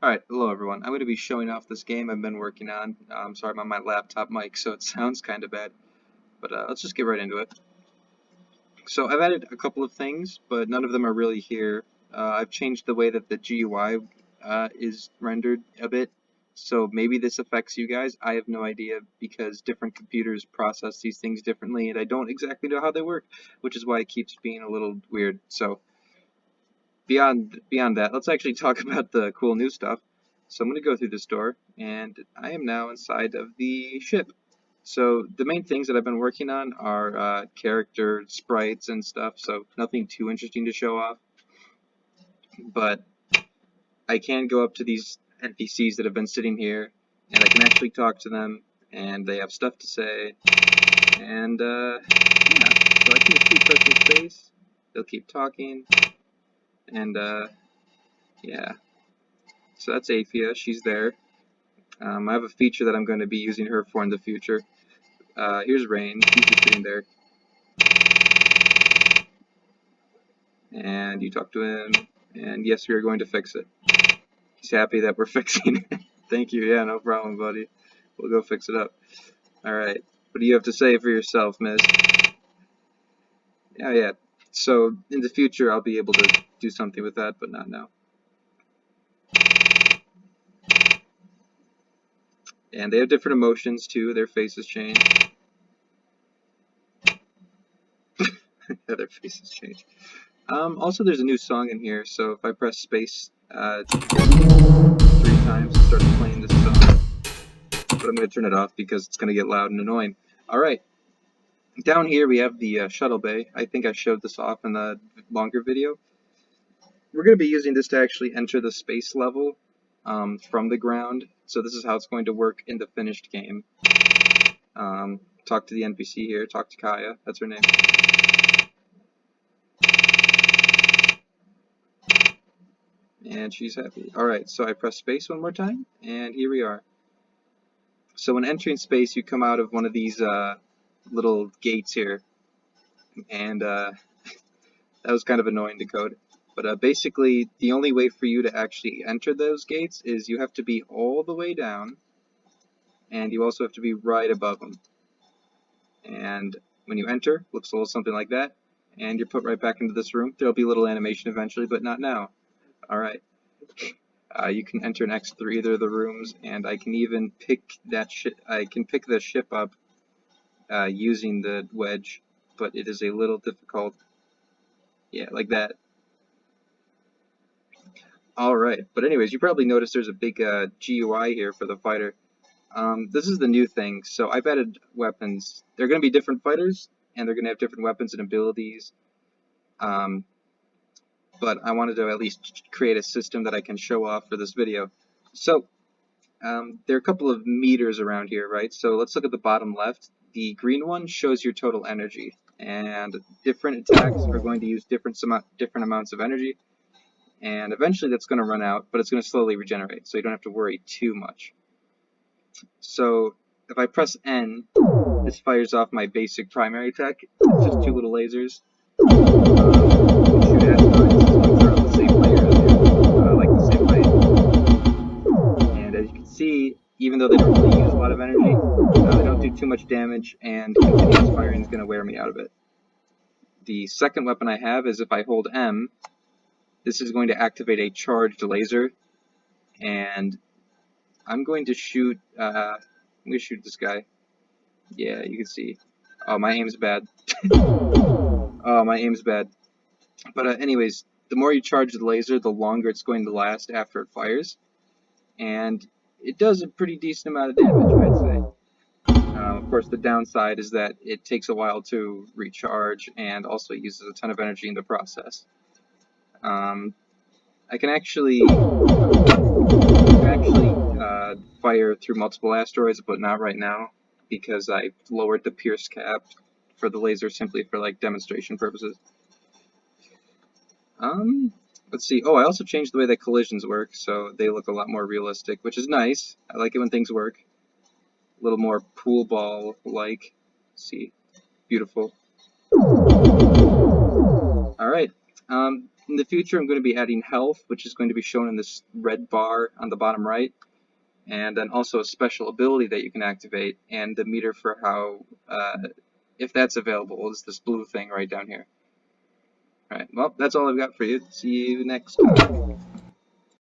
Alright, hello everyone. I'm going to be showing off this game I've been working on. I'm sorry, I'm on my laptop mic, so it sounds kind of bad. But let's just get right into it. So I've added a couple of things, but none of them are really here. I've changed the way that the GUI is rendered a bit, so maybe this affects you guys. I have no idea because different computers process these things differently, and I don't exactly know how they work, which is why it keeps being a little weird. So beyond that, let's actually talk about the cool new stuff. So I'm going to go through this door, and I am now inside of the ship. So the main things that I've been working on are character sprites and stuff, so nothing too interesting to show off. But I can go up to these NPCs that have been sitting here, and I can actually talk to them, and they have stuff to say. And yeah, so I can just keep pressing space, they'll keep talking, and yeah. So that's Aphia, she's there. I have a feature that I'm going to be using her for in the future. Here's Rain, he's just sitting there. And you talk to him, and yes, we are going to fix it. He's happy that we're fixing it. Thank you, yeah, no problem, buddy. We'll go fix it up. Alright, what do you have to say for yourself, miss? Yeah. So, in the future, I'll be able to do something with that, but not now. And they have different emotions, too. Their faces change. Yeah, their faces change. Also, there's a new song in here, so if I press space 3 times, it starts playing this song. But I'm going to turn it off because it's going to get loud and annoying. Alright, down here we have the shuttle bay. I think I showed this off in the longer video. We're going to be using this to actually enter the space level from the ground. So this is how it's going to work in the finished game. Talk to the NPC here, talk to Kaya, that's her name. And she's happy. Alright, so I press space one more time, and here we are. So when entering space, you come out of one of these little gates here. And that was kind of annoying to code. But basically, the only way for you to actually enter those gates is you have to be all the way down, and you also have to be right above them. And when you enter, looks a little something like that, and you're put right back into this room. There'll be a little animation eventually, but not now. Alright. You can enter and exit through either of the rooms, and I can even pick that I can pick the ship up using the wedge, but it is a little difficult. Yeah, like that. Alright, but anyways, you probably noticed there's a big GUI here for the fighter. This is the new thing, so I've added weapons. They're going to be different fighters, and they're going to have different weapons and abilities. But I wanted to at least create a system that I can show off for this video. So, there are a couple of meters around here, right? So let's look at the bottom left. The green one shows your total energy, and different attacks are going to use different amounts of energy. And eventually that's going to run out, but it's going to slowly regenerate, so you don't have to worry too much. So if I press N, this fires off my basic primary attack. It's just 2 little lasers. Shoot asteroids once they're on the same layer as you, like the same height. And as you can see, even though they don't really use a lot of energy, they don't do too much damage, and continuous firing is going to wear me out of it. The second weapon I have is if I hold M, this is going to activate a charged laser, and I'm going to shoot, this guy. Yeah, you can see. Oh, my aim's bad. Oh, my aim's bad. But anyways, the more you charge the laser, the longer it's going to last after it fires. And it does a pretty decent amount of damage, I'd say. Of course, the downside is that it takes a while to recharge and also uses a ton of energy in the process. I can actually fire through multiple asteroids, but not right now because I lowered the pierce cap for the laser simply for like demonstration purposes. Let's see. Oh, I also changed the way that collisions work, so they look a lot more realistic, which is nice. I like it when things work. A little more pool ball-like. See, beautiful. Alright, in the future, I'm going to be adding health, which is going to be shown in this red bar on the bottom right, and then also a special ability that you can activate, and the meter for how, if that's available, is this blue thing right down here. Alright, well, that's all I've got for you. See you next time.